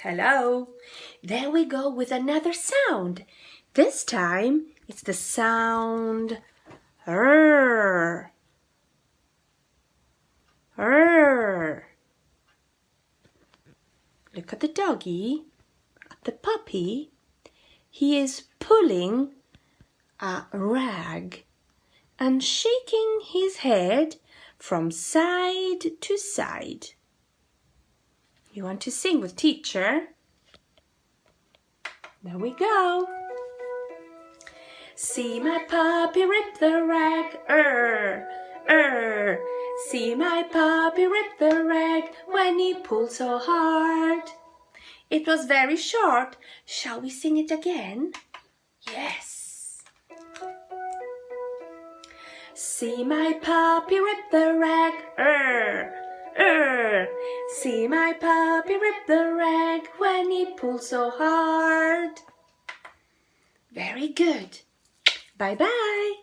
Hello. There we go with another sound. This time it's the sound R. R. Look at the doggy, at the puppy. He is pulling a rag and shaking his head from side to side. You want to sing with teacher? There we go. See my puppy rip the rag, See my puppy rip the rag when he pulled so hard. It was very short. Shall we sing it again? Yes. See my puppy rip the rag, See my puppy rip the rag when he pulled so hard. Very good. Bye-bye.